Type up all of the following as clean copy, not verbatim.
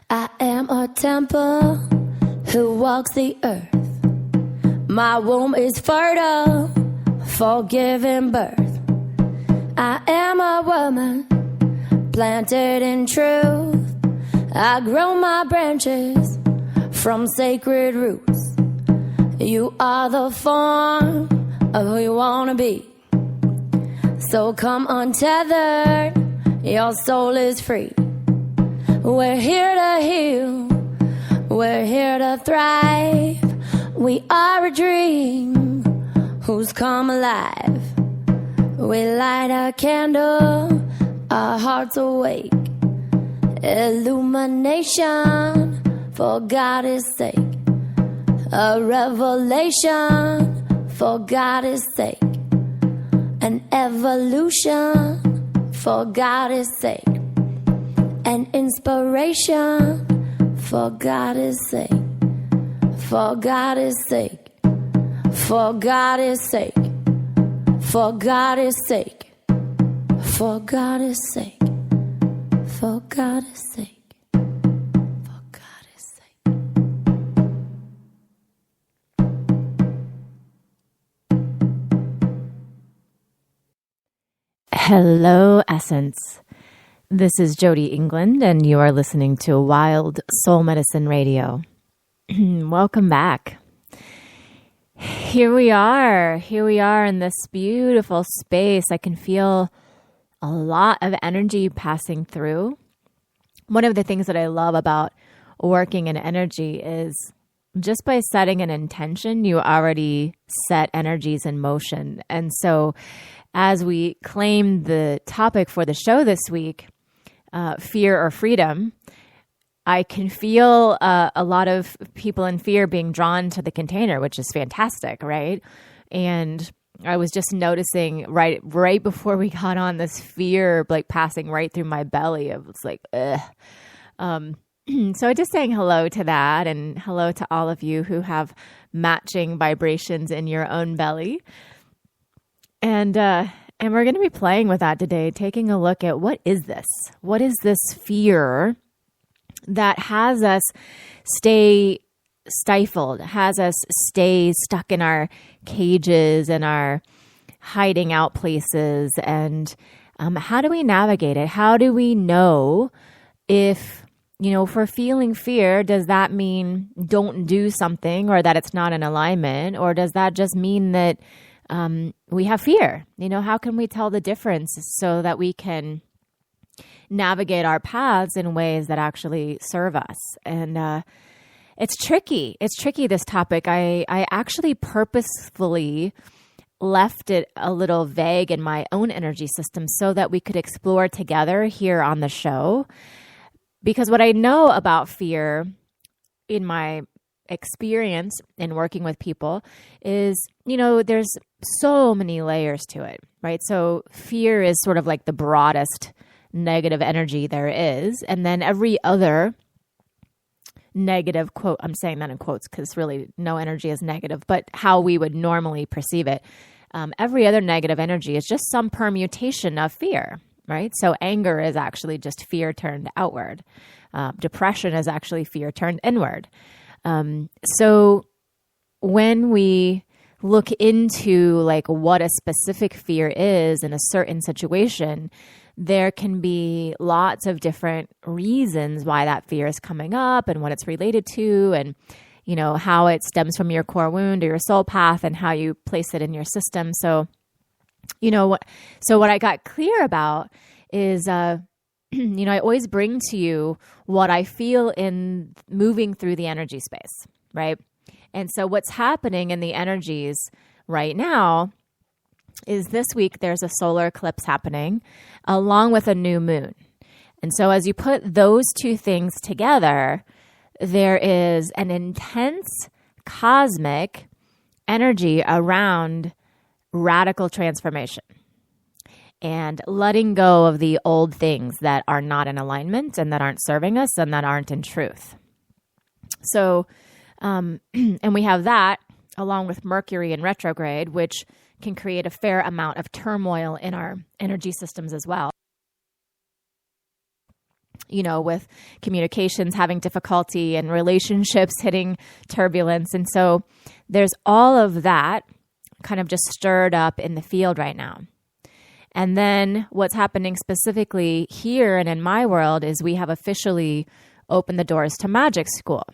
I am a temple who walks the earth. My womb is fertile for giving birth. I am a woman planted in truth. I grow my branches from sacred roots. You are the form of who you want to be. So come untethered, your soul is free. We're here to heal, we're here to thrive. We are a dream who's come alive. We light a candle, our hearts awake. Illumination for God's sake. A revelation for God's sake. An evolution for God's sake. An inspiration for God's sake. For God's sake. For God's sake. For God's sake. For God's sake. For God's sake. For God's sake. Hello, Essence. This is Jody England, and you are listening to Wild Soul Medicine Radio. Welcome back. Here we are in this beautiful space. I can feel a lot of energy passing through. One of the things that I love about working in energy is just by setting an intention, you already set energies in motion. And so as we claim the topic for the show this week, fear or freedom, I can feel a lot of people in fear being drawn to the container, which is fantastic, right? And I was just noticing right before we got on, this fear like passing right through my belly. It was like, ugh. So just saying hello to that, and hello to all of you who have matching vibrations in your own belly. And we're going to be playing with that today, taking a look at what is this? What is this fear that has us stay stifled, has us stay stuck in our cages and our hiding out places? And how do we navigate it? How do we know if we're feeling fear, does that mean don't do something, or that it's not in alignment? Or does that just mean that we have fear? How can we tell the difference so that we can navigate our paths in ways that actually serve us? And it's tricky. It's tricky, this topic. I actually purposefully left it a little vague in my own energy system so that we could explore together here on the show. Because what I know about fear in my experience in working with people is, there's so many layers to it, right? So fear is sort of like the broadest negative energy there is. And then every other negative quote, I'm saying that in quotes because really no energy is negative, but how we would normally perceive it. Every other negative energy is just some permutation of fear, right? So anger is actually just fear turned outward. Depression is actually fear turned inward. So when we look into like what a specific fear is in a certain situation, there can be lots of different reasons why that fear is coming up and what it's related to, and how it stems from your core wound or your soul path and how you place it in your system. So what I got clear about is I always bring to you what I feel in moving through the energy space, right? And so what's happening in the energies right now is this week there's a solar eclipse happening along with a new moon. And so as you put those two things together, there is an intense cosmic energy around radical transformation and letting go of the old things that are not in alignment and that aren't serving us and that aren't in truth. So, and we have that along with Mercury in retrograde, which can create a fair amount of turmoil in our energy systems as well. with communications having difficulty and relationships hitting turbulence. And so there's all of that kind of just stirred up in the field right now. And then what's happening specifically here and in my world is we have officially opened the doors to magic school.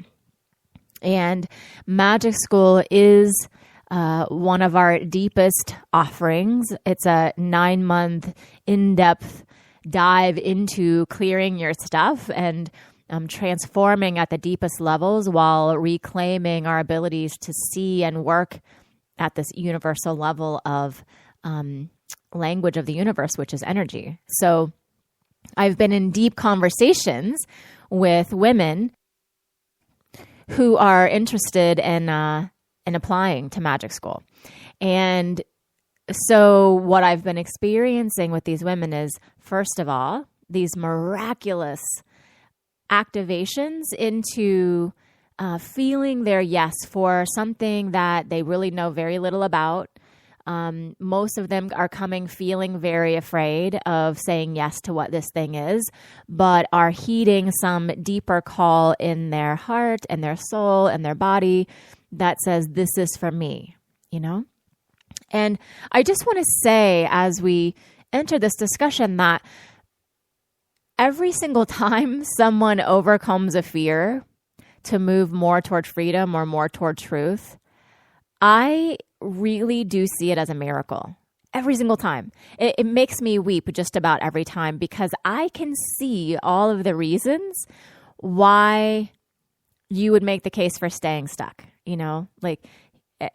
And magic school is one of our deepest offerings. It's a 9-month in-depth dive into clearing your stuff and transforming at the deepest levels while reclaiming our abilities to see and work at this universal level of language of the universe, which is energy. So I've been in deep conversations with women who are interested in applying to magic school. And so what I've been experiencing with these women is, first of all, these miraculous activations into feeling their yes for something that they really know very little about. Most of them are coming feeling very afraid of saying yes to what this thing is, but are heeding some deeper call in their heart and their soul and their body that says, this is for me, And I just want to say, as we enter this discussion, that every single time someone overcomes a fear to move more toward freedom or more toward truth, I really do see it as a miracle. Every single time. It makes me weep just about every time, because I can see all of the reasons why you would make the case for staying stuck. Like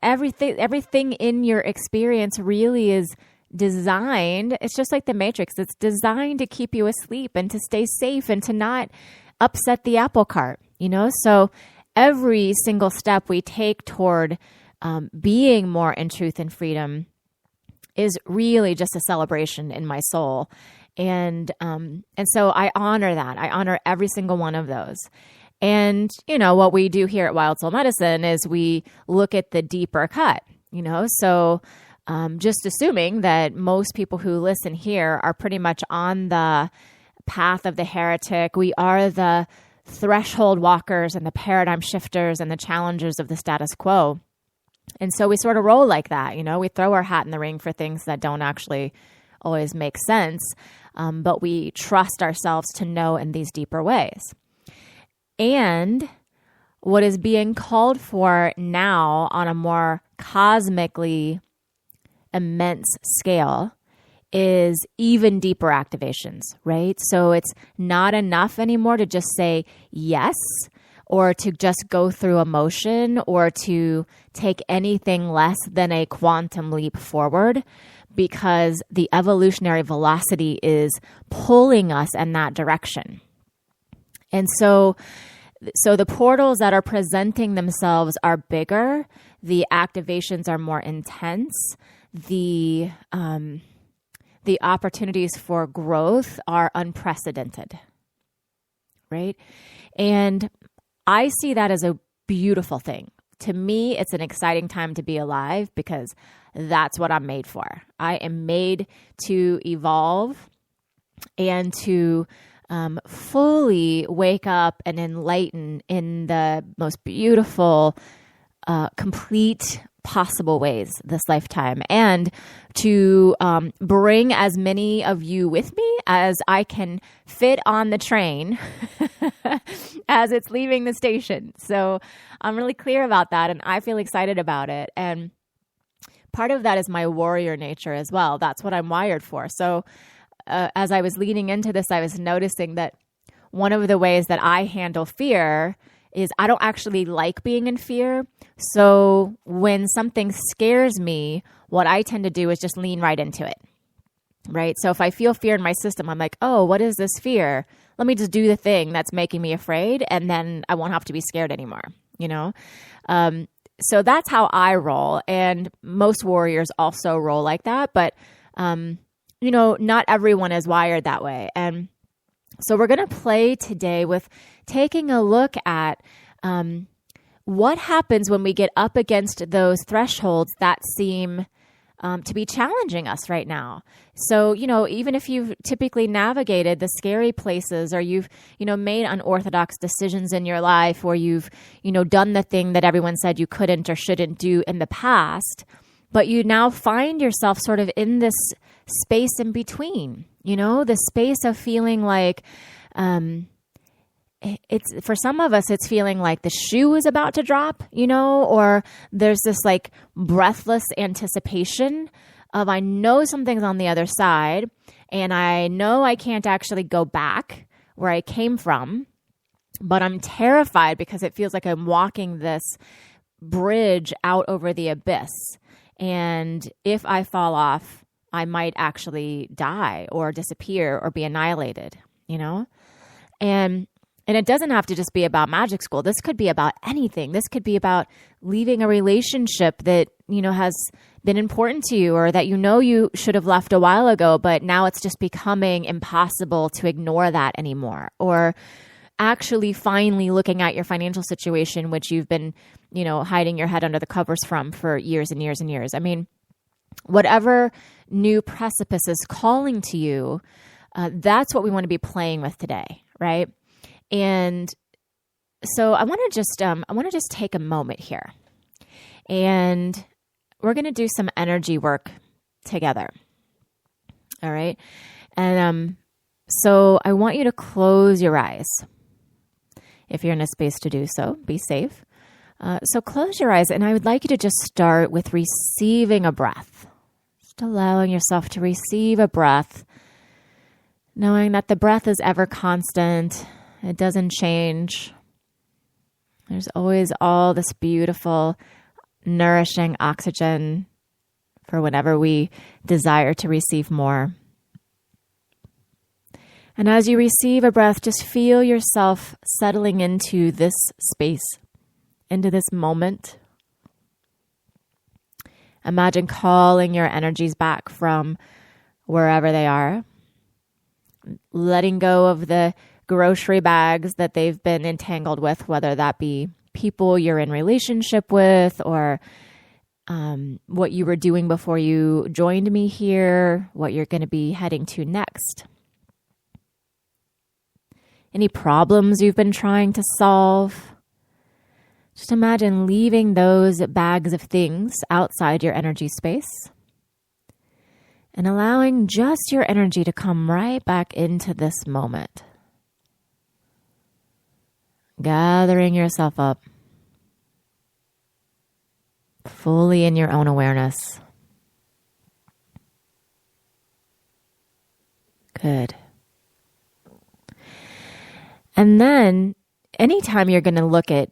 everything in your experience really is designed. It's just like the Matrix. It's designed to keep you asleep and to stay safe and to not upset the apple cart, So every single step we take toward being more in truth and freedom is really just a celebration in my soul. And so I honor that. I honor every single one of those. And, what we do here at Wild Soul Medicine is we look at the deeper cut, so just assuming that most people who listen here are pretty much on the path of the heretic. We are the threshold walkers and the paradigm shifters and the challengers of the status quo. And so we sort of roll like that, we throw our hat in the ring for things that don't actually always make sense, but we trust ourselves to know in these deeper ways. And what is being called for now on a more cosmically immense scale is even deeper activations, right? So it's not enough anymore to just say yes, or to just go through emotion, or to take anything less than a quantum leap forward, because the evolutionary velocity is pulling us in that direction. And so the portals that are presenting themselves are bigger, the activations are more intense, the opportunities for growth are unprecedented, right? And I see that as a beautiful thing. To me, it's an exciting time to be alive, because that's what I'm made for. I am made to evolve and to fully wake up and enlighten in the most beautiful, complete possible ways this lifetime, and to bring as many of you with me as I can fit on the train as it's leaving the station. So I'm really clear about that, and I feel excited about it. And part of that is my warrior nature as well. That's what I'm wired for. So as I was leading into this, I was noticing that one of the ways that I handle fear is I don't actually like being in fear. So when something scares me, what I tend to do is just lean right into it, right? So if I feel fear in my system, I'm like, oh, what is this fear? Let me just do the thing that's making me afraid, and then I won't have to be scared anymore, So that's how I roll. And most warriors also roll like that. But not everyone is wired that way. And so we're going to play today with taking a look at what happens when we get up against those thresholds that seem to be challenging us right now. So, even if you've typically navigated the scary places, or you've, made unorthodox decisions in your life, or you've, done the thing that everyone said you couldn't or shouldn't do in the past, but you now find yourself sort of in this space in between, the space of feeling like, it's for some of us, it's feeling like the shoe is about to drop, or there's this like breathless anticipation of, I know something's on the other side, and I know I can't actually go back where I came from, but I'm terrified because it feels like I'm walking this bridge out over the abyss. And if I fall off, I might actually die or disappear or be annihilated, And it doesn't have to just be about magic school. This could be about anything. This could be about leaving a relationship that, has been important to you, or that you should have left a while ago, but now it's just becoming impossible to ignore that anymore. Or actually finally looking at your financial situation, which you've been, hiding your head under the covers from for years and years and years. I mean, whatever new precipice is calling to you, that's what we want to be playing with today, right? And so I want to just take a moment here, and we're going to do some energy work together. All right. And so I want you to close your eyes. If you're in a space to do so, be safe. So close your eyes, and I would like you to just start with receiving a breath. Just allowing yourself to receive a breath, knowing that the breath is ever constant. It doesn't change. There's always all this beautiful, nourishing oxygen for whenever we desire to receive more. And as you receive a breath, just feel yourself settling into this space, into this moment. Imagine calling your energies back from wherever they are, letting go of the grocery bags that they've been entangled with, whether that be people you're in relationship with, or what you were doing before you joined me here, what you're going to be heading to next. Any problems you've been trying to solve. Just imagine leaving those bags of things outside your energy space and allowing just your energy to come right back into this moment. Gathering yourself up, fully in your own awareness. Good. And then anytime you're going to look at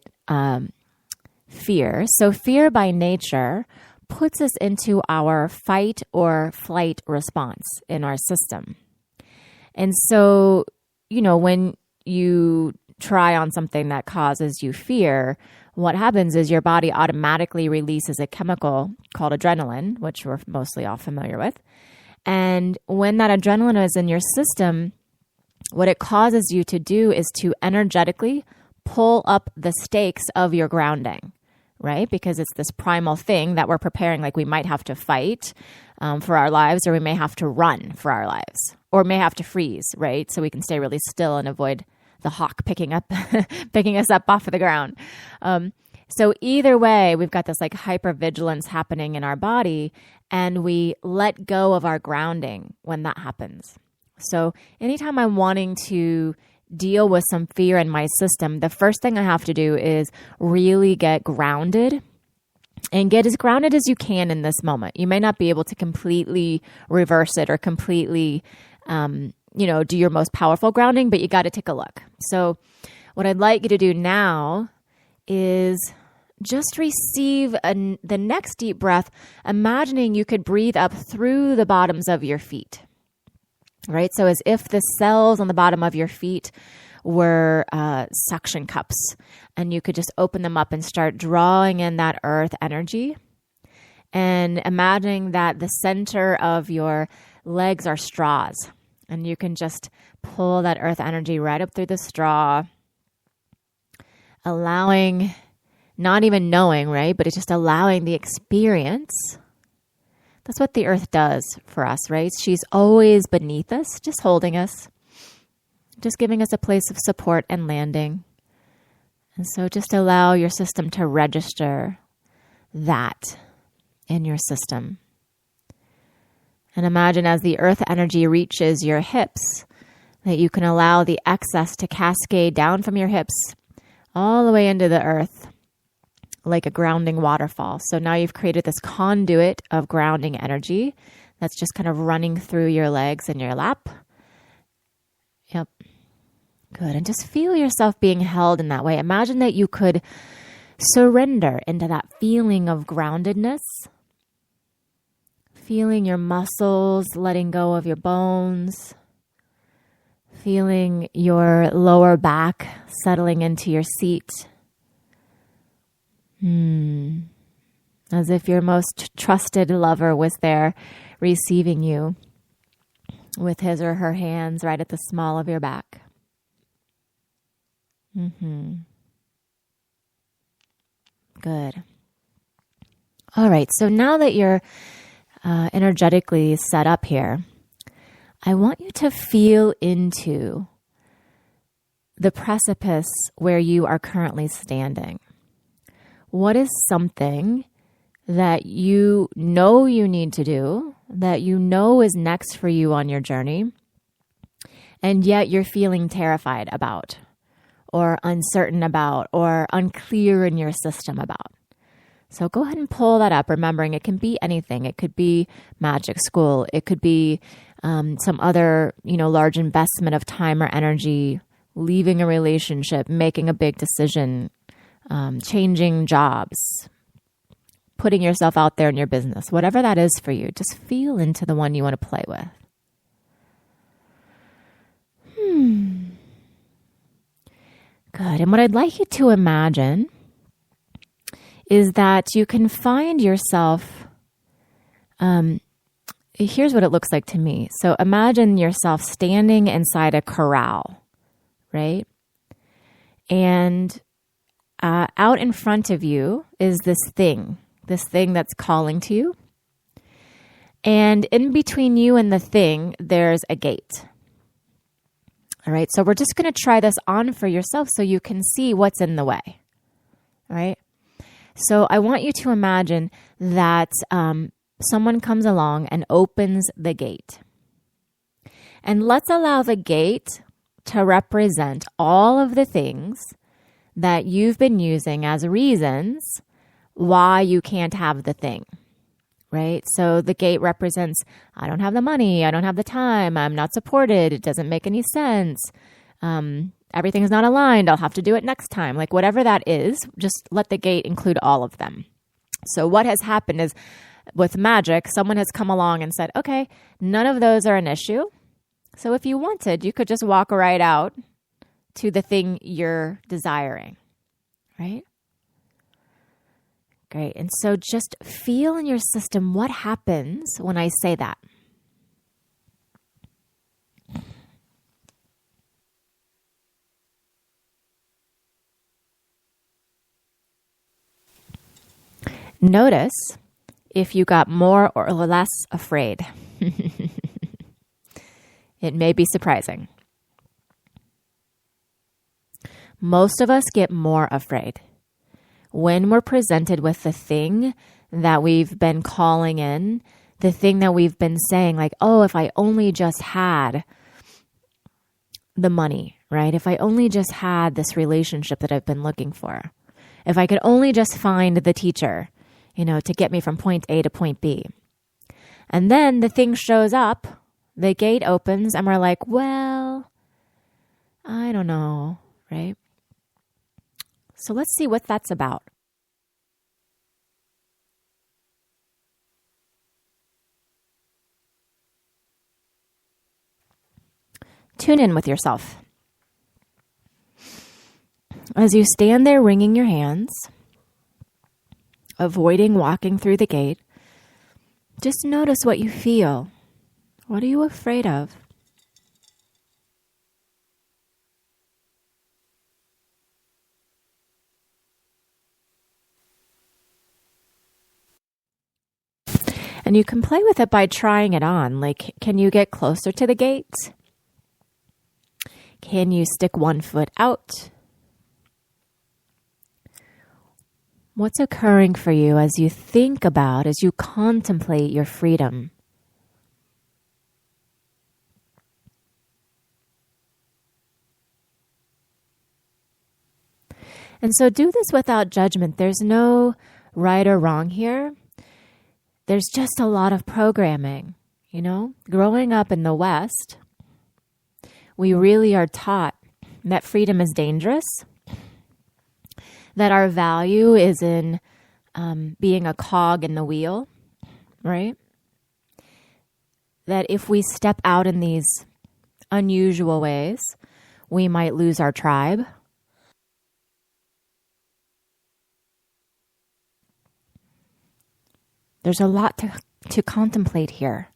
fear, so fear by nature puts us into our fight or flight response in our system. And so, when you try on something that causes you fear, what happens is your body automatically releases a chemical called adrenaline, which we're mostly all familiar with. And when that adrenaline is in your system, what it causes you to do is to energetically pull up the stakes of your grounding, right? Because it's this primal thing that we're preparing, like we might have to fight for our lives, or we may have to run for our lives, or may have to freeze, right? So we can stay really still and avoid the hawk picking us up off of the ground. So either way, we've got this like hypervigilance happening in our body, and we let go of our grounding when that happens. So anytime I'm wanting to deal with some fear in my system, the first thing I have to do is really get grounded, and get as grounded as you can in this moment. You may not be able to completely reverse it or completely do your most powerful grounding, but you got to take a look. So what I'd like you to do now is just receive the next deep breath, imagining you could breathe up through the bottoms of your feet, right? So as if the cells on the bottom of your feet were suction cups, and you could just open them up and start drawing in that earth energy, and imagining that the center of your legs are straws. And you can just pull that earth energy right up through the straw, allowing, not even knowing, right? But it's just allowing the experience, That's what the earth does for us, right? She's always beneath us, just holding us, just giving us a place of support and landing. And so just allow your system to register that in your system. And imagine as the earth energy reaches your hips, that you can allow the excess to cascade down from your hips all the way into the earth like a grounding waterfall. So now you've created this conduit of grounding energy that's just kind of running through your legs and your lap. Yep. Good. And just feel yourself being held in that way. Imagine that you could surrender into that feeling of groundedness, feeling your muscles letting go of your bones, feeling your lower back settling into your seat. As if your most trusted lover was there receiving you with his or her hands right at the small of your back. Good. All right, so now that you're energetically set up here, I want you to feel into the precipice where you are currently standing. What is something that you know you need to do, that you know is next for you on your journey, and yet you're feeling terrified about, or uncertain about, or unclear in your system about? So go ahead and pull that up, remembering it can be anything. It could be magic school. It could be some other, large investment of time or energy, leaving a relationship, making a big decision, changing jobs, putting yourself out there in your business, whatever that is for you. Just feel into the one you want to play with. Good. And what I'd like you to imagine is that you can find yourself, here's what it looks like to me. So imagine yourself standing inside a corral, right? And out in front of you is this thing that's calling to you. And in between you and the thing, there's a gate. All right, so we're just going to try this on for yourself so you can see what's in the way. All right, so I want you to imagine that someone comes along and opens the gate. And let's allow the gate to represent all of the things that you've been using as reasons why you can't have the thing, right? So the gate represents, I don't have the money, I don't have the time, I'm not supported, it doesn't make any sense, everything's not aligned, I'll have to do it next time. Like whatever that is, just let the gate include all of them. So what has happened is with magic, someone has come along and said, okay, none of those are an issue. So if you wanted, you could just walk right out to the thing you're desiring, right? Great. And so just feel in your system what happens when I say that. Notice if you got more or less afraid. It may be surprising. Most of us get more afraid when we're presented with the thing that we've been calling in, the thing that we've been saying, like, oh, if I only just had the money, right? If I only just had this relationship that I've been looking for, if I could only just find the teacher, to get me from point A to point B. And then the thing shows up, the gate opens, and we're like, well, I don't know, right? So let's see what that's about. Tune in with yourself. As you stand there wringing your hands, avoiding walking through the gate, just notice what you feel. What are you afraid of? And you can play with it by trying it on. Like, can you get closer to the gate? Can you stick one foot out? What's occurring for you as you think about, as you contemplate your freedom? And so do this without judgment. There's no right or wrong here. There's just a lot of programming, you know? Growing up in the West, we really are taught that freedom is dangerous, that our value is in being a cog in the wheel, right? That if we step out in these unusual ways, we might lose our tribe. There's a lot to contemplate here.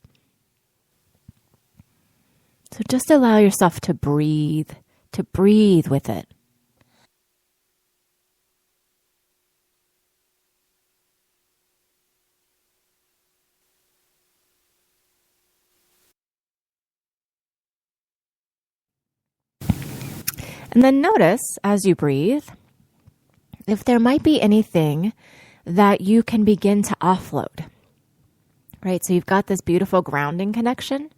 So just allow yourself to breathe with it. And then notice as you breathe, if there might be anything that you can begin to offload, right? So you've got this beautiful grounding connection.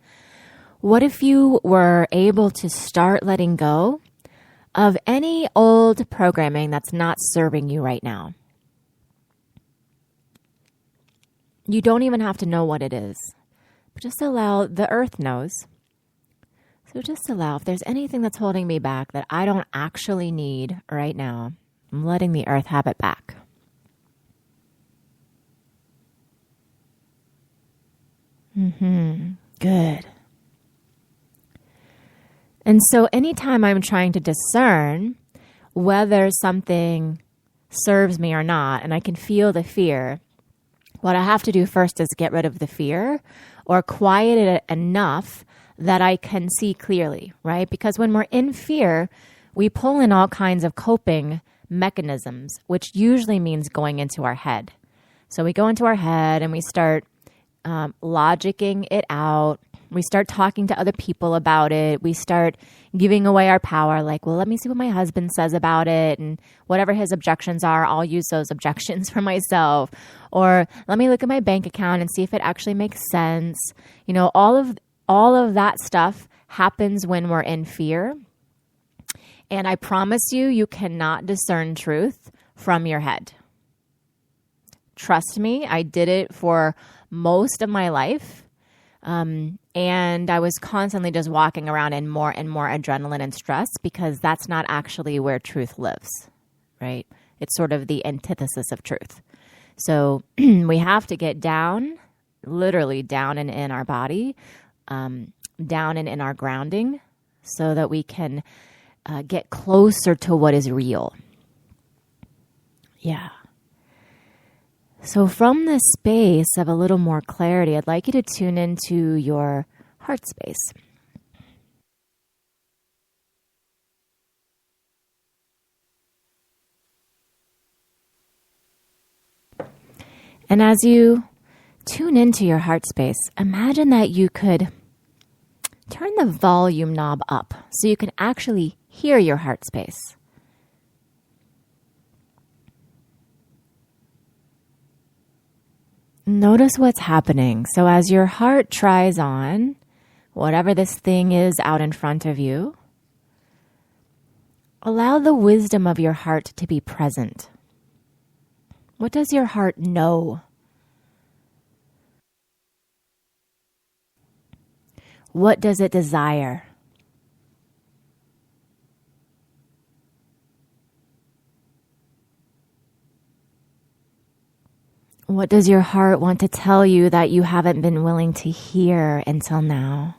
What if you were able to start letting go of any old programming that's not serving you right now? You don't even have to know what it is, but just allow, the earth knows. So just allow, if there's anything that's holding me back that I don't actually need right now, I'm letting the earth have it back. Good. And so anytime I'm trying to discern whether something serves me or not, and I can feel the fear, what I have to do first is get rid of the fear or quiet it enough that I can see clearly, right? Because when we're in fear, we pull in all kinds of coping mechanisms, which usually means going into our head. So we go into our head and we start logicking it out. We start talking to other people about it. We start giving away our power, like, well, let me see what my husband says about it. And whatever his objections are, I'll use those objections for myself. Or let me look at my bank account and see if it actually makes sense. You know, all of that stuff happens when we're in fear. And I promise you, you cannot discern truth from your head. Trust me, I did it for most of my life. And I was constantly just walking around in more and more adrenaline and stress because that's not actually where truth lives, right? It's sort of the antithesis of truth. So we have to get down, literally down and in our body, down and in our grounding so that we can get closer to what is real. Yeah. So from this space of a little more clarity, I'd like you to tune into your heart space. And as you tune into your heart space, imagine that you could turn the volume knob up so you can actually hear your heart space. Notice what's happening. So as your heart tries on whatever this thing is out in front of you, allow the wisdom of your heart to be present. What does your heart know? What does it desire? What does your heart want to tell you that you haven't been willing to hear until now?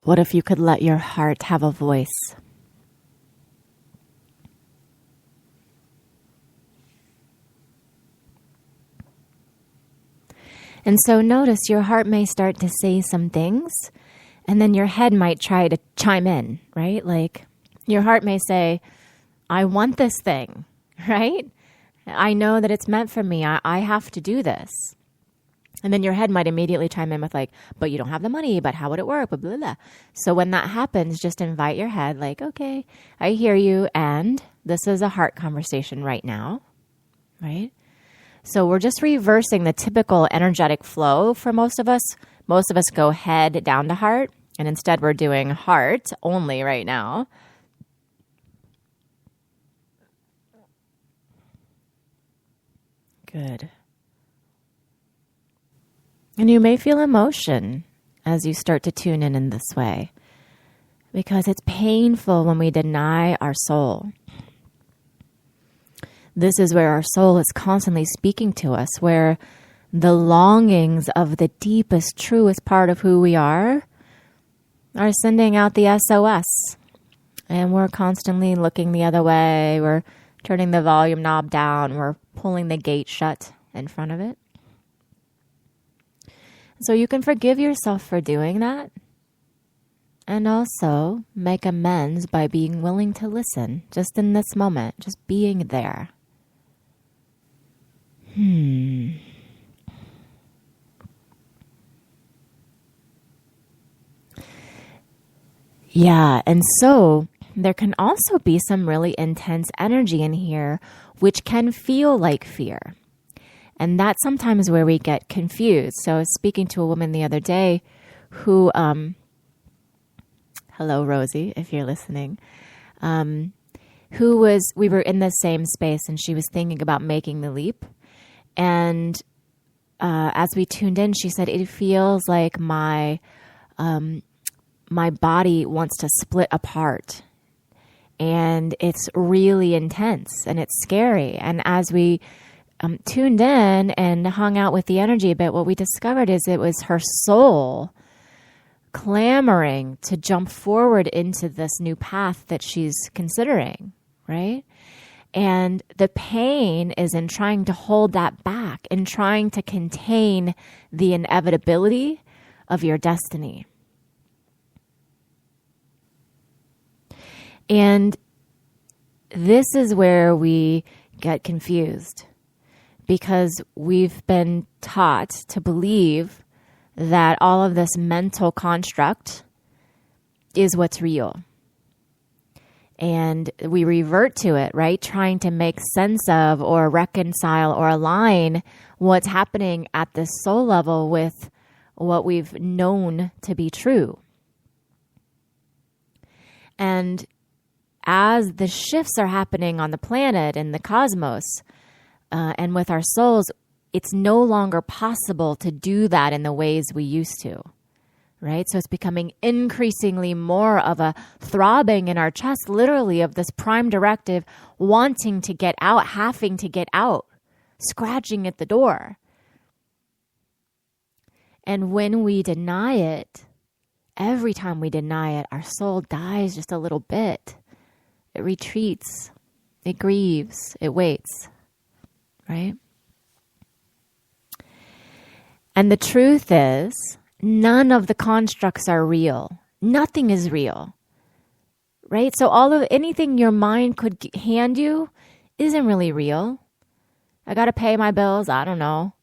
What if you could let your heart have a voice? And so notice your heart may start to say some things, and then your head might try to chime in, right? Like your heart may say, I want this thing, right? I know that it's meant for me. I have to do this. And then your head might immediately chime in with like, but you don't have the money, but how would it work? Blah, blah, blah. So when that happens, just invite your head like, okay, I hear you. And this is a heart conversation right now, right? So we're just reversing the typical energetic flow for most of us. Most of us go head down to heart, and instead we're doing heart only right now. Good. And you may feel emotion as you start to tune in this way, because it's painful when we deny our soul. This is where our soul is constantly speaking to us, where the longings of the deepest, truest part of who we are sending out the SOS. And we're constantly looking the other way. We're turning the volume knob down. We're pulling the gate shut in front of it. So you can forgive yourself for doing that. And also make amends by being willing to listen just in this moment, just being there. Yeah, and so there can also be some really intense energy in here, which can feel like fear. And that's sometimes where we get confused. So I was speaking to a woman the other day who, hello, Rosie, if you're listening, we were in the same space and she was thinking about making the leap. And as we tuned in, she said, it feels like my body wants to split apart. And it's really intense and it's scary. And as we tuned in and hung out with the energy a bit, what we discovered is it was her soul clamoring to jump forward into this new path that she's considering, right? And the pain is in trying to hold that back and trying to contain the inevitability of your destiny. And this is where we get confused, because we've been taught to believe that all of this mental construct is what's real. And we revert to it, right? Trying to make sense of or reconcile or align what's happening at the soul level with what we've known to be true. And as the shifts are happening on the planet and the cosmos, and with our souls, it's no longer possible to do that in the ways we used to, right? So it's becoming increasingly more of a throbbing in our chest, literally, of this prime directive wanting to get out, having to get out, scratching at the door. And when we deny it, every time we deny it, our soul dies just a little bit. It retreats, it grieves, it waits, right? And the truth is, none of the constructs are real. Nothing is real, right? So anything your mind could hand you isn't really real. I got to pay my bills. I don't know.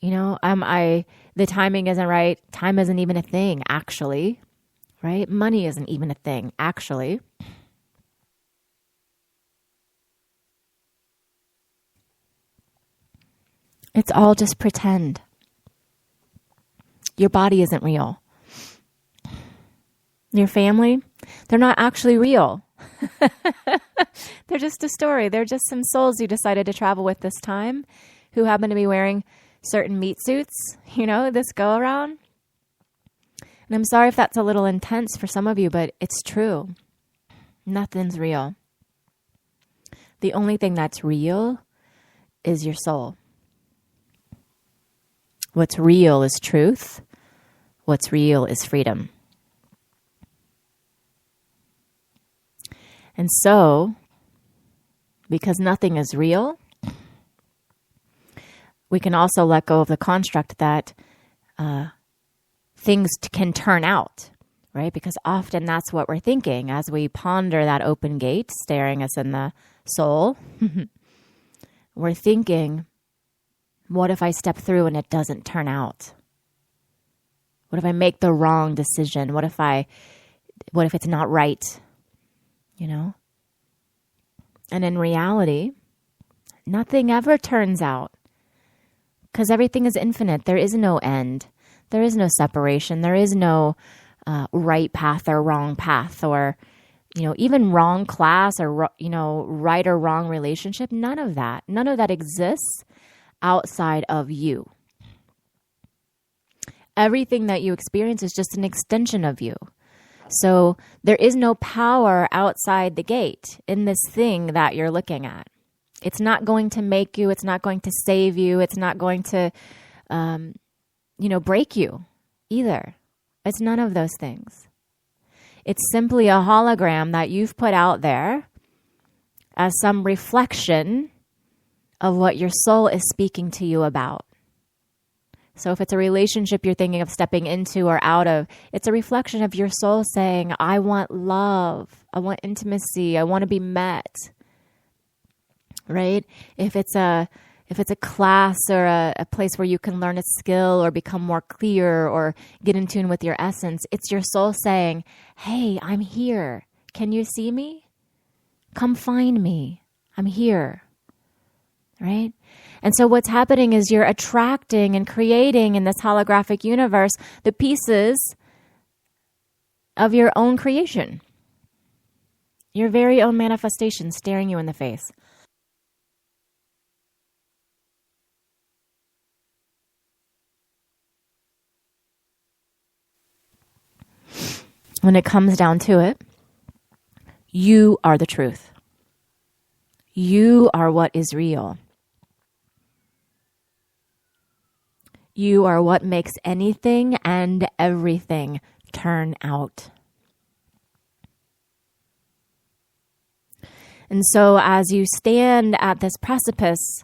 The timing isn't right. Time isn't even a thing, actually, right? Money isn't even a thing, actually. It's all just pretend. Your body isn't real. Your family, they're not actually real. They're just a story. They're just some souls you decided to travel with this time who happen to be wearing certain meat suits, this go around. And I'm sorry if that's a little intense for some of you, but it's true. Nothing's real. The only thing that's real is your soul. What's real is truth. What's real is freedom. And so, because nothing is real, we can also let go of the construct that things can turn out, right? Because often that's what we're thinking as we ponder that open gate staring us in the soul. We're thinking, what if I step through and it doesn't turn out? What if I make the wrong decision? What if it's not right? You know? And in reality, nothing ever turns out because everything is infinite. There is no end. There is no separation. There is no right path or wrong path or, even wrong class or, right or wrong relationship. None of that. None of that exists outside of you. Everything that you experience is just an extension of you. So there is no power outside the gate in this thing that you're looking at. It's not going to make you. It's not going to save you. It's not going to, break you either. It's none of those things. It's simply a hologram that you've put out there as some reflection of what your soul is speaking to you about. So if it's a relationship you're thinking of stepping into or out of, it's a reflection of your soul saying, I want love. I want intimacy. I want to be met. Right? If it's a class or a place where you can learn a skill or become more clear or get in tune with your essence, it's your soul saying, hey, I'm here. Can you see me? Come find me. I'm here. Right? And so what's happening is you're attracting and creating in this holographic universe the pieces of your own creation. Your very own manifestation staring you in the face. When it comes down to it, you are the truth. You are what is real. You are what makes anything and everything turn out. And so as you stand at this precipice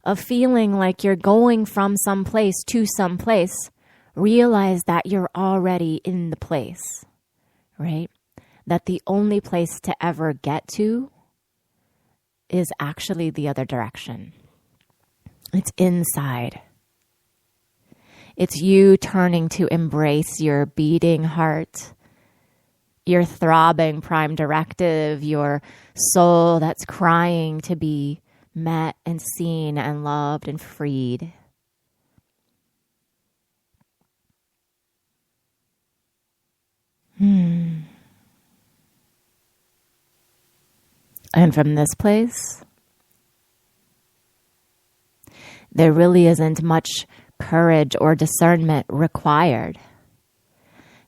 of feeling like you're going from some place to some place, realize that you're already in the place, right? That the only place to ever get to is actually the other direction. It's inside. It's you turning to embrace your beating heart, your throbbing prime directive, your soul that's crying to be met and seen and loved and freed. And from this place, there really isn't much courage or discernment required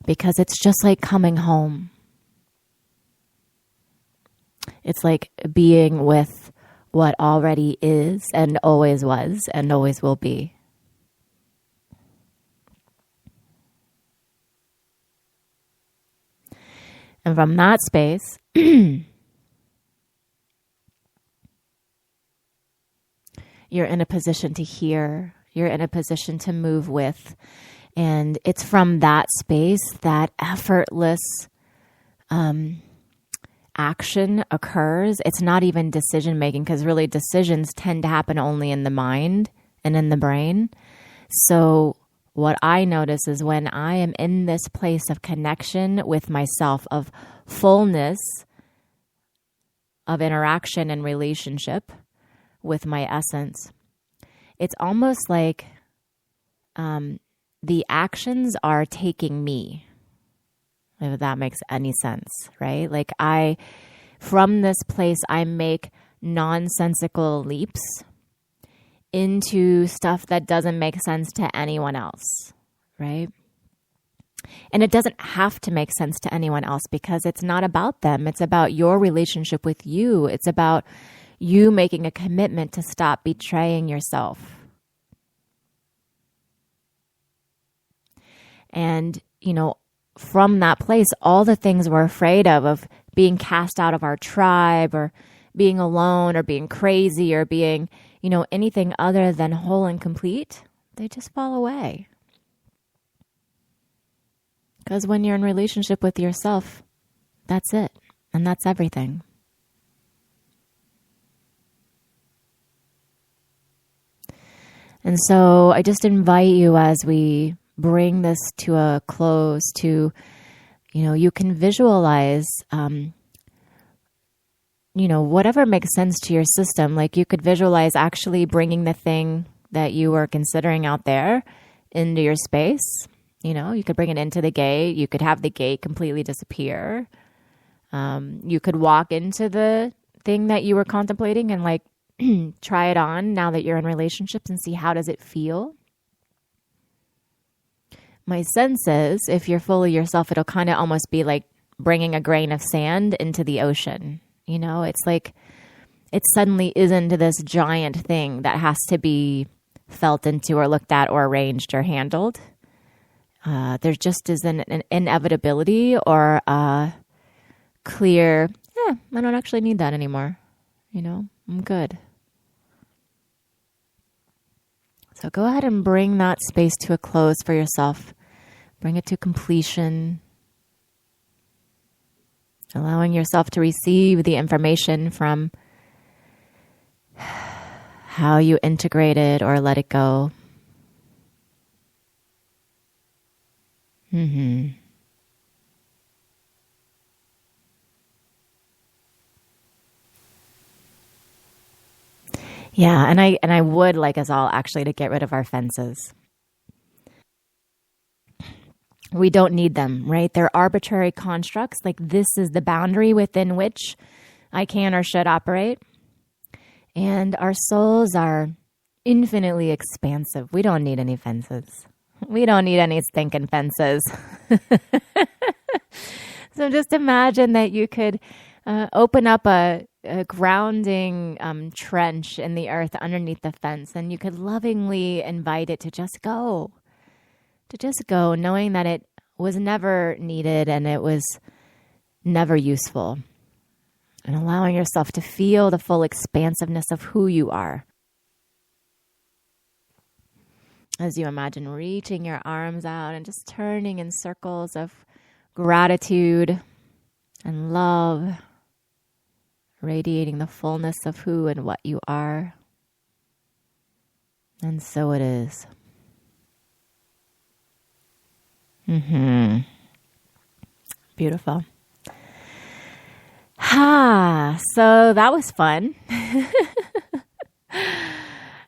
because it's just like coming home. It's like being with what already is and always was and always will be. And from that space, you're in a position to hear. You're in a position to move with. And it's from that space that effortless action occurs. It's not even decision making because really decisions tend to happen only in the mind and in the brain. So what I notice is when I am in this place of connection with myself, of fullness, of interaction and relationship with my essence, it's almost like the actions are taking me, if that makes any sense, right? Like from this place, I make nonsensical leaps into stuff that doesn't make sense to anyone else, right? And it doesn't have to make sense to anyone else because it's not about them. It's about your relationship with you. It's about you making a commitment to stop betraying yourself. And, from that place, all the things we're afraid of being cast out of our tribe or being alone or being crazy or being, anything other than whole and complete, they just fall away. Because when you're in relationship with yourself, that's it. And that's everything. And so I just invite you, as we bring this to a close, to, you can visualize, whatever makes sense to your system. Like you could visualize actually bringing the thing that you were considering out there into your space. You could bring it into the gate. You could have the gate completely disappear. You could walk into the thing that you were contemplating and try it on now that you're in relationships and see how does it feel. My sense is if you're fully yourself, it'll kind of almost be like bringing a grain of sand into the ocean. It's like it suddenly isn't this giant thing that has to be felt into or looked at or arranged or handled. There just isn't an inevitability or a clear, I don't actually need that anymore. I'm good. So go ahead and bring that space to a close for yourself. Bring it to completion. Allowing yourself to receive the information from how you integrate it or let it go. Yeah, and I would like us all actually to get rid of our fences. We don't need them, right? They're arbitrary constructs. Like this is the boundary within which I can or should operate. And our souls are infinitely expansive. We don't need any fences. We don't need any stinking fences. So just imagine that you could open up a grounding trench in the earth underneath the fence, and you could lovingly invite it to just go, knowing that it was never needed and it was never useful, and allowing yourself to feel the full expansiveness of who you are. As you imagine reaching your arms out and just turning in circles of gratitude and love, radiating the fullness of who and what you are. And so it is. Beautiful. So that was fun.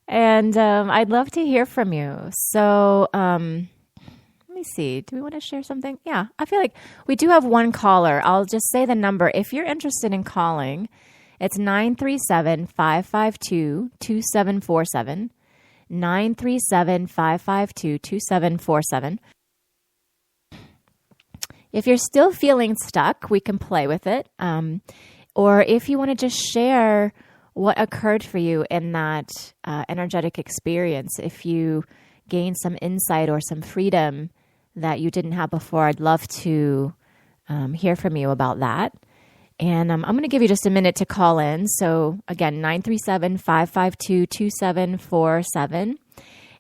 And I'd love to hear from you. So let me see. Do we want to share something? Yeah, I feel like we do have one caller. I'll just say the number. If you're interested in calling, it's 937-552-2747. 937-552-2747. If you're still feeling stuck, we can play with it. Or if you want to just share what occurred for you in that energetic experience, if you gained some insight or some freedom that you didn't have before, I'd love to hear from you about that. And I'm going to give you just a minute to call in. So again, 937-552-2747.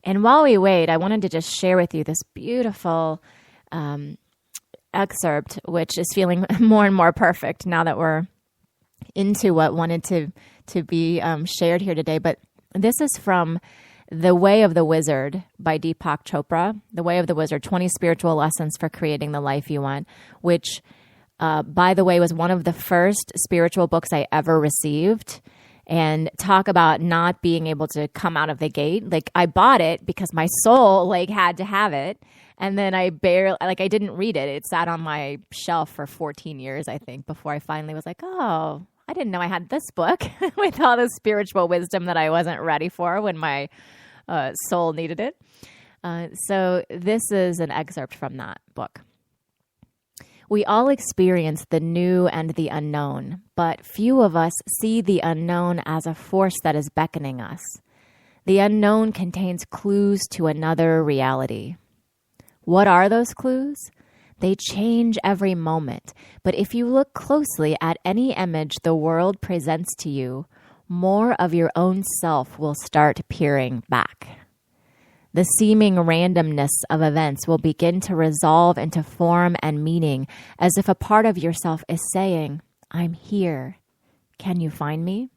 And while we wait, I wanted to just share with you this beautiful excerpt, which is feeling more and more perfect now that we're into what wanted to be shared here today. But this is from The Way of the Wizard by Deepak Chopra. The Way of the Wizard, 20 Spiritual Lessons for Creating the Life You Want, which, by the way, was one of the first spiritual books I ever received. And talk about not being able to come out of the gate. Like, I bought it because my soul had to have it. And then I didn't read it. It sat on my shelf for 14 years, I think, before I finally was like, oh, I didn't know I had this book with all the spiritual wisdom that I wasn't ready for when my soul needed it. So this is an excerpt from that book. We all experience the new and the unknown, but few of us see the unknown as a force that is beckoning us. The unknown contains clues to another reality. What are those clues? They change every moment, but if you look closely at any image the world presents to you, more of your own self will start peering back. The seeming randomness of events will begin to resolve into form and meaning, as if a part of yourself is saying, I'm here. Can you find me?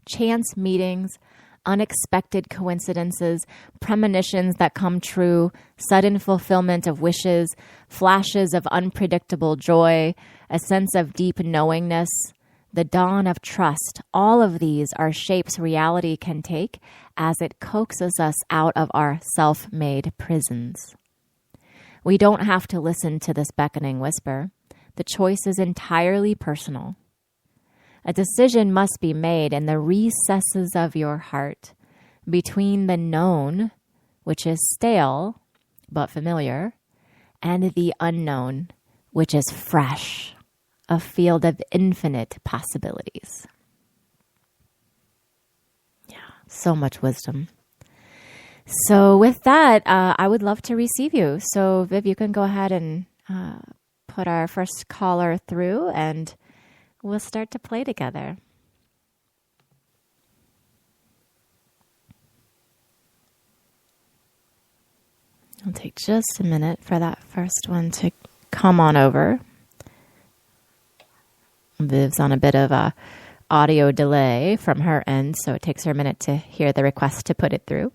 Chance meetings, unexpected coincidences, premonitions that come true, sudden fulfillment of wishes, flashes of unpredictable joy, a sense of deep knowingness, the dawn of trust. All of these are shapes reality can take as it coaxes us out of our self-made prisons. We don't have to listen to this beckoning whisper. The choice is entirely personal. A decision must be made in the recesses of your heart between the known, which is stale but familiar, and the unknown, which is fresh, a field of infinite possibilities. Yeah, so much wisdom. So with that, I would love to receive you. So Viv, you can go ahead and put our first caller through and we'll start to play together. It'll take just a minute for that first one to come on over. Viv's on a bit of a audio delay from her end, so it takes her a minute to hear the request to put it through.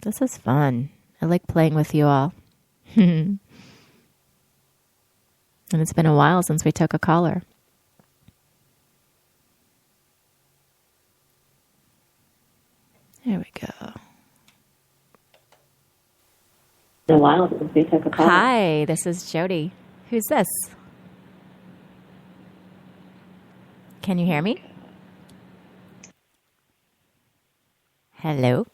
This is fun. I like playing with you all. And it's been a while since we took a caller. There we go. A while since we took a caller. Hi, this is Jody. Who's this? Can you hear me? Hello?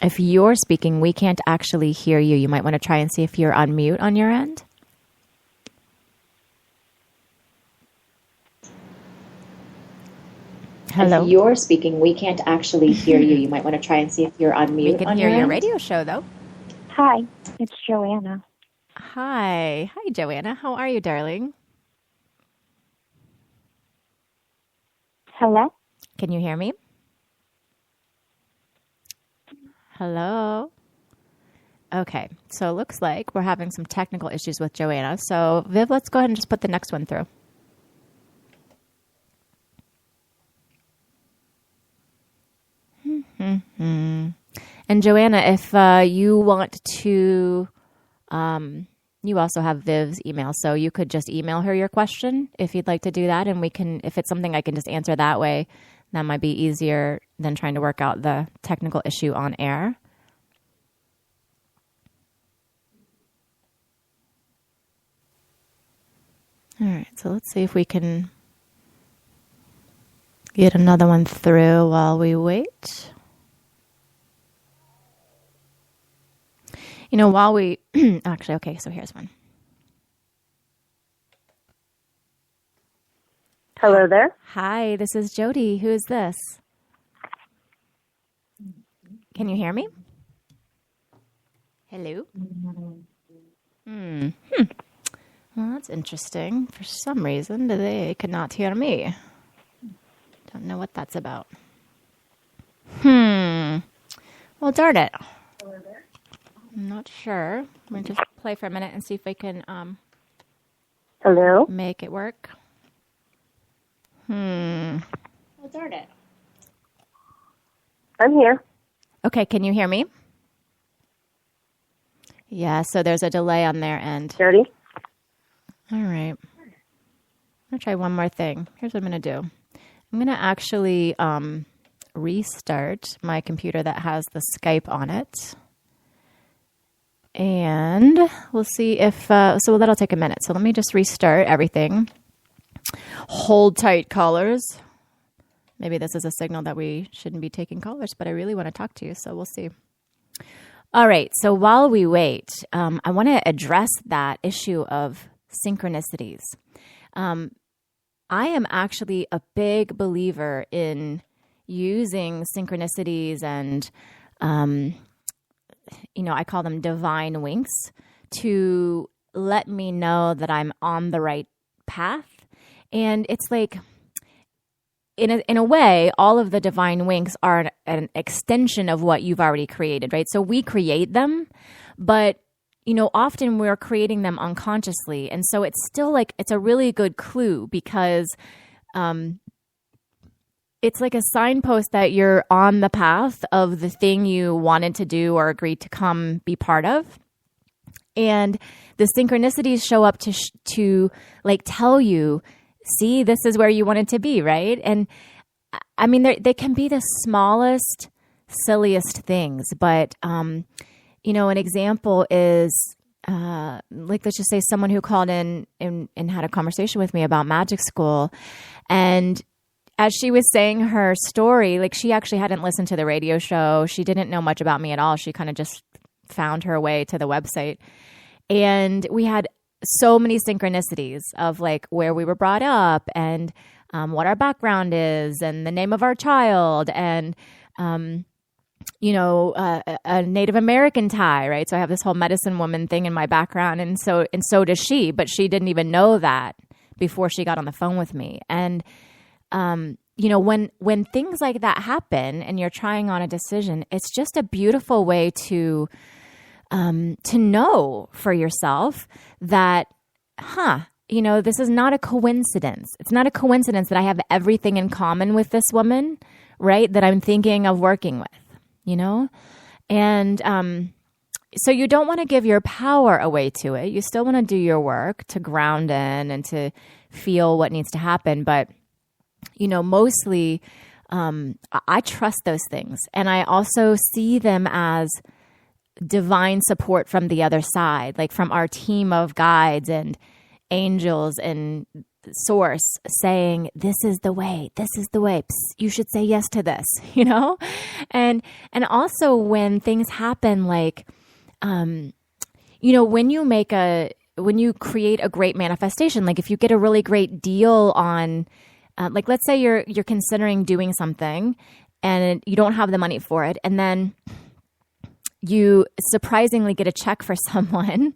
If you're speaking, we can't actually hear you. You might want to try and see if you're on mute on your end. Hello? If you're speaking, we can't actually hear you. You might want to try and see if you're on mute. We can hear your radio show, though. Hi, it's Joanna. Hi. Hi, Joanna. How are you, darling? Hello? Can you hear me? Hello? Okay, so it looks like we're having some technical issues with Joanna. So, Viv, let's go ahead and just put the next one through. And Joanna, if you want to, you also have Viv's email, so you could just email her your question if you'd like to do that, and we can, if it's something I can just answer that way, that might be easier than trying to work out the technical issue on air. All right, so let's see if we can get another one through while we wait. You know, while we... Actually, okay, so here's one. Hello there. Hi, this is Jody. Who is this? Can you hear me? Hello? Well, that's interesting. For some reason, they could not hear me. Don't know what that's about. Well, darn it. I'm not sure. We'll just play for a minute and see if we can Hello? make it work. Well, darn it. I'm here. Okay, can you hear me? Yeah, so there's a delay on their end. Jody? All right. I'm going to try one more thing. Here's what I'm going to do. I'm going to actually restart my computer that has the Skype on it. And we'll see if... so that'll take a minute. So let me just restart everything. Hold tight, callers. Maybe this is a signal that we shouldn't be taking callers, but I really want to talk to you, so we'll see. All right, so while we wait, I want to address that issue of synchronicities. I am actually a big believer in using synchronicities and, I call them divine winks to let me know that I'm on the right path. And it's like, in a way, all of the divine winks are an extension of what you've already created, right? So we create them, but often we're creating them unconsciously. And so it's still like, it's a really good clue because it's like a signpost that you're on the path of the thing you wanted to do or agreed to come be part of. And the synchronicities show up to like tell you, see, this is where you wanted to be, right? And I mean, they can be the smallest, silliest things, but an example is like, let's just say someone who called in and had a conversation with me about magic school, and as she was saying her story, like, she actually hadn't listened to the radio show. She didn't know much about me at all. She kind of just found her way to the website. And we had so many synchronicities of like where we were brought up and what our background is and the name of our child and, a Native American tie, right? So I have this whole medicine woman thing in my background. And so does she, but she didn't even know that before she got on the phone with me. And, when things like that happen and you're trying on a decision, it's just a beautiful way to know for yourself that, this is not a coincidence. It's not a coincidence that I have everything in common with this woman, right? That I'm thinking of working with, And so you don't want to give your power away to it. You still want to do your work to ground in and to feel what needs to happen. But, mostly I trust those things. And I also see them as divine support from the other side, like from our team of guides and angels and source saying, this is the way, Psst, you should say yes to this, and also when things happen, like, when you create a great manifestation, like if you get a really great deal on, like, let's say you're considering doing something and you don't have the money for it. And then you surprisingly get a check for someone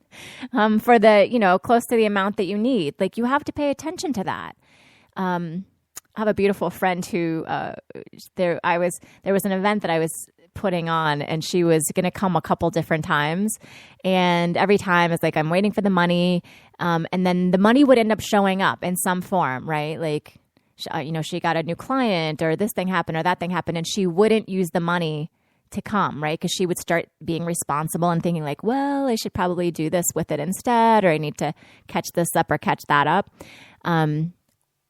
for the, close to the amount that you need. Like, you have to pay attention to that. I have a beautiful friend who there was an event that I was putting on, and she was going to come a couple different times. And every time it's like, I'm waiting for the money. And then the money would end up showing up in some form, right? Like, she got a new client, or this thing happened or that thing happened, and she wouldn't use the money to come, right? Because she would start being responsible and thinking like, well, I should probably do this with it instead, or I need to catch this up or catch that up.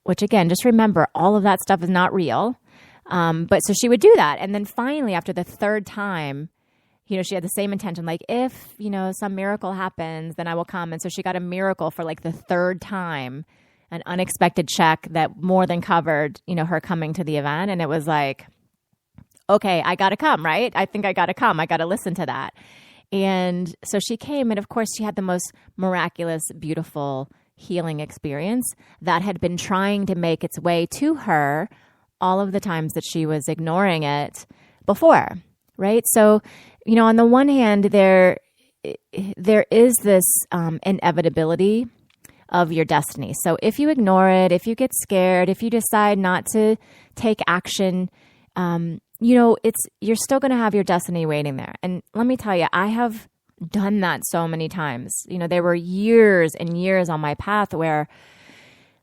Which again, just remember, all of that stuff is not real. But so she would do that. And then finally, after the third time, she had the same intention, like, if, some miracle happens, then I will come. And so she got a miracle for like the third time, an unexpected check that more than covered, her coming to the event. And it was like, okay, I got to come, right? I think I got to come. I got to listen to that. And so she came, and of course she had the most miraculous, beautiful healing experience that had been trying to make its way to her all of the times that she was ignoring it before, right? So, on the one hand, there is this inevitability of your destiny. So if you ignore it, if you get scared, if you decide not to take action, you're still going to have your destiny waiting there. And let me tell you, I have done that so many times. There were years and years on my path where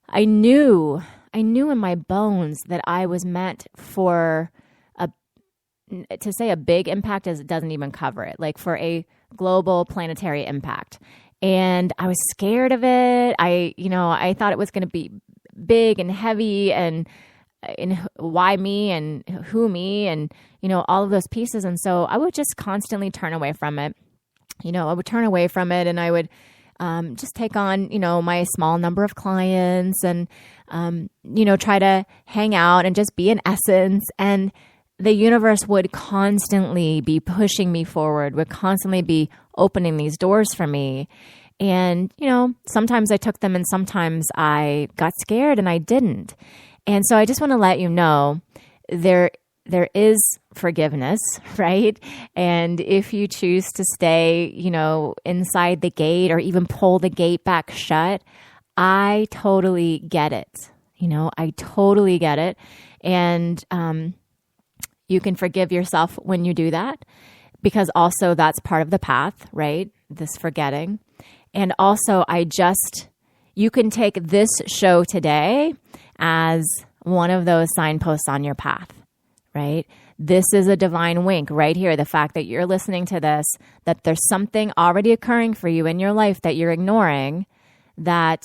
I knew in my bones that I was meant for to say a big impact, as it doesn't even cover it, like for a global planetary impact. And I was scared of it. I thought it was going to be big and heavy, and why me and who me, and, all of those pieces. And so I would just constantly turn away from it. I would turn away from it, and I would just take on, my small number of clients and, try to hang out and just be in essence. And the universe would constantly be pushing me forward, would constantly be opening these doors for me. And, sometimes I took them and sometimes I got scared and I didn't. And so I just want to let you know, there there is forgiveness, right? And if you choose to stay, inside the gate or even pull the gate back shut, I totally get it. I totally get it. And you can forgive yourself when you do that, because also that's part of the path, right? This forgetting. And also, you can take this show today as one of those signposts on your path, right? This is a divine wink right here. The fact that you're listening to this, that there's something already occurring for you in your life that you're ignoring, that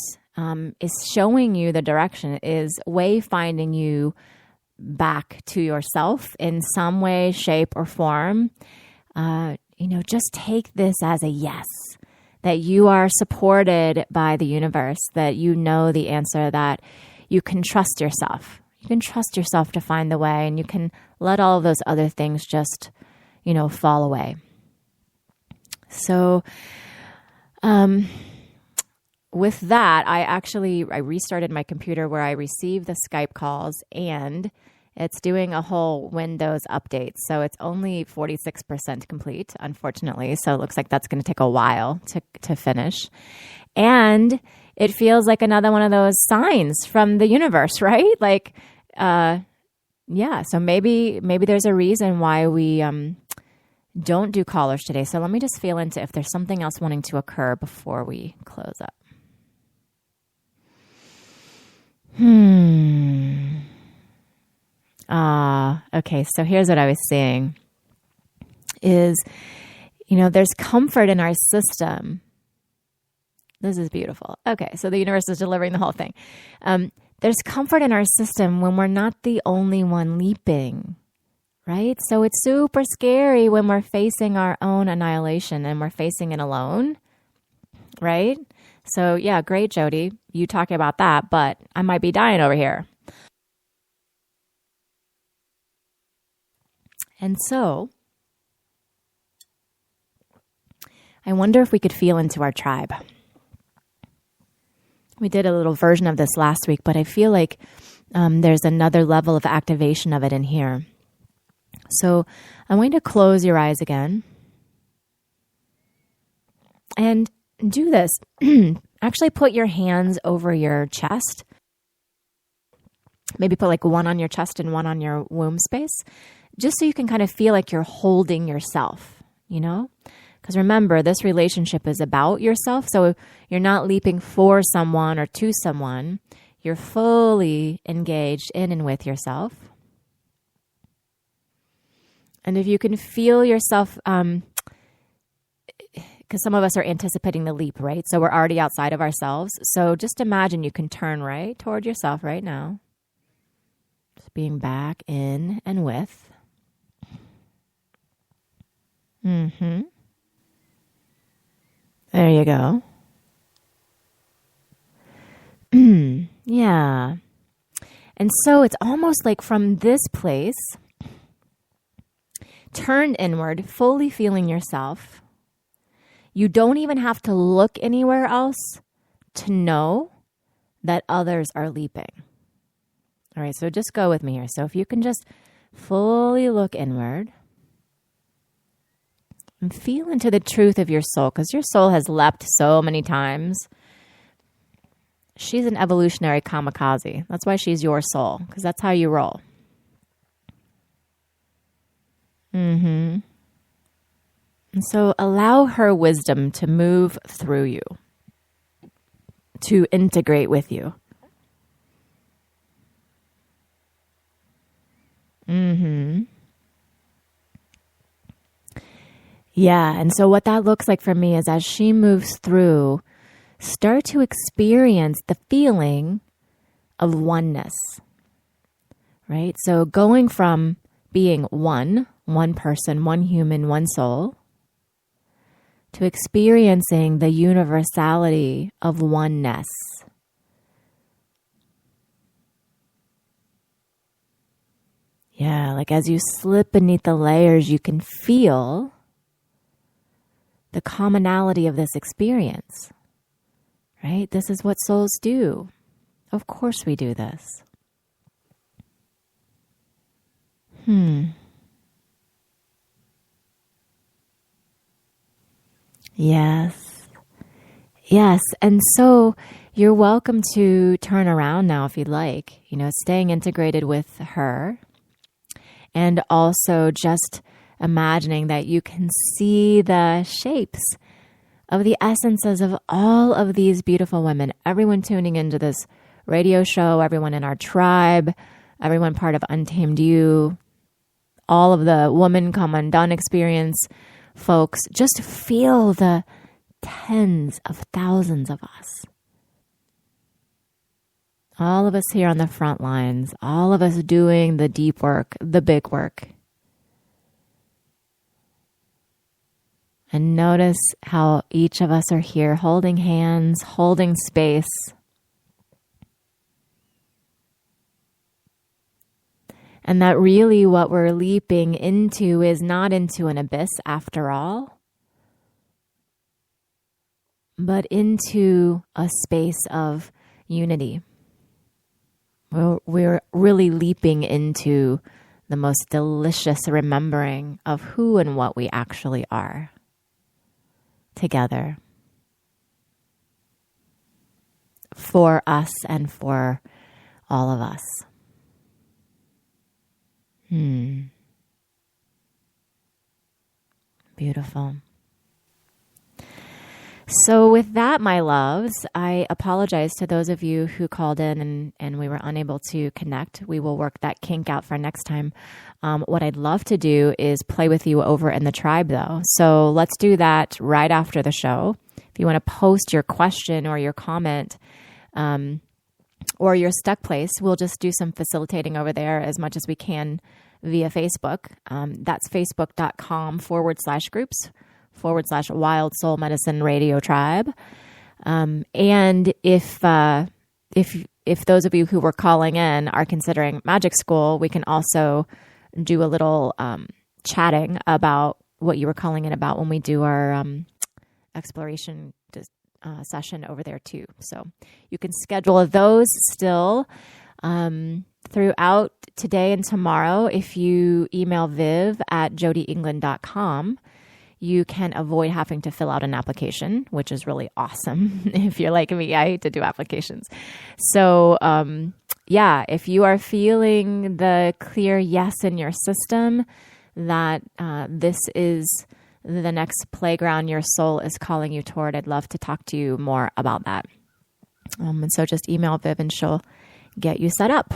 is showing you the direction, is wayfinding you back to yourself in some way, shape, or form. Just take this as a yes, that you are supported by the universe, that you know the answer, that you can trust yourself. You can trust yourself to find the way, and you can let all of those other things just, fall away. So, with that, I restarted my computer where I receive the Skype calls, and it's doing a whole Windows update. So it's only 46% complete, unfortunately. So it looks like that's going to take a while to finish. And it feels like another one of those signs from the universe, right? Like, so maybe there's a reason why we don't do callers today. So let me just feel into if there's something else wanting to occur before we close up. Okay, so here's what I was saying is, there's comfort in our system. This is beautiful. Okay, so the universe is delivering the whole thing. There's comfort in our system when we're not the only one leaping, right? So it's super scary when we're facing our own annihilation and we're facing it alone, right? So yeah, great, Jody. You talking about that, but I might be dying over here. And so I wonder if we could feel into our tribe. We did a little version of this last week, but I feel like there's another level of activation of it in here. So I'm going to close your eyes again and do this. Actually put your hands over your chest. Maybe put like one on your chest and one on your womb space, just so you can kind of feel like you're holding yourself, Because remember, this relationship is about yourself. So you're not leaping for someone or to someone. You're fully engaged in and with yourself. And if you can feel yourself, because some of us are anticipating the leap, right? So we're already outside of ourselves. So just imagine you can turn right toward yourself right now. Just being back in and with. There you go. Yeah. And so it's almost like from this place, turn inward, fully feeling yourself. You don't even have to look anywhere else to know that others are leaping. All right, so just go with me here. So if you can just fully look inward and feel into the truth of your soul, because your soul has leapt so many times. She's an evolutionary kamikaze. That's why she's your soul, because that's how you roll. And so allow her wisdom to move through you, to integrate with you. Yeah, and so what that looks like for me is as she moves through, start to experience the feeling of oneness, right? So going from being one person, one human, one soul, to experiencing the universality of oneness. Yeah, like as you slip beneath the layers, you can feel the commonality of this experience, right? This is what souls do. Of course we do this. Yes. Yes. And so you're welcome to turn around now if you'd like, staying integrated with her, and also just imagining that you can see the shapes of the essences of all of these beautiful women, everyone tuning into this radio show, everyone in our tribe, everyone part of Untamed You, all of the Woman Come Undone experience folks. Just feel the tens of thousands of us. All of us here on the front lines, all of us doing the deep work, the big work. And notice how each of us are here holding hands, holding space. And that really what we're leaping into is not into an abyss after all, but into a space of unity. We're really leaping into the most delicious remembering of who and what we actually are together, for us and for all of us. Beautiful. So with that, my loves, I apologize to those of you who called in and we were unable to connect. We will work that kink out for next time. What I'd love to do is play with you over in the tribe, though. So let's do that right after the show. If you want to post your question or your comment or your stuck place, we'll just do some facilitating over there as much as we can via Facebook. That's facebook.com/groups/Wild Soul Medicine Radio Tribe. And if those of you who were calling in are considering Magic School, we can also do a little chatting about what you were calling in about when we do our exploration session over there too. So you can schedule those still throughout today and tomorrow. If you email viv@jodyengland.com, you can avoid having to fill out an application, which is really awesome. If you're like me, I hate to do applications. So, if you are feeling the clear yes in your system that this is the next playground your soul is calling you toward, I'd love to talk to you more about that. And so just email Viv and she'll get you set up.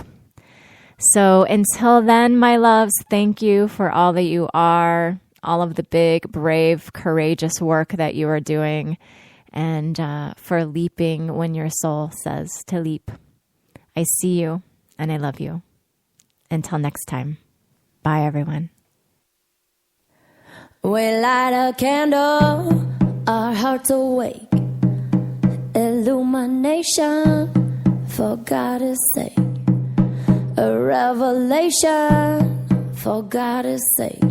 So until then, my loves, thank you for all that you are, all of the big, brave, courageous work that you are doing, and for leaping when your soul says to leap. I see you and I love you. Until next time. Bye, everyone. We light a candle, our hearts awake. Illumination, for God's sake. A revelation, for God's sake.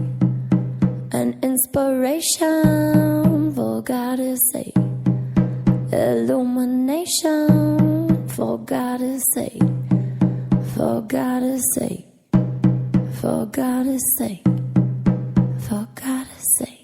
An inspiration, for God's sake. Illumination, for God's sake. For God's sake. For God's sake. For God's sake.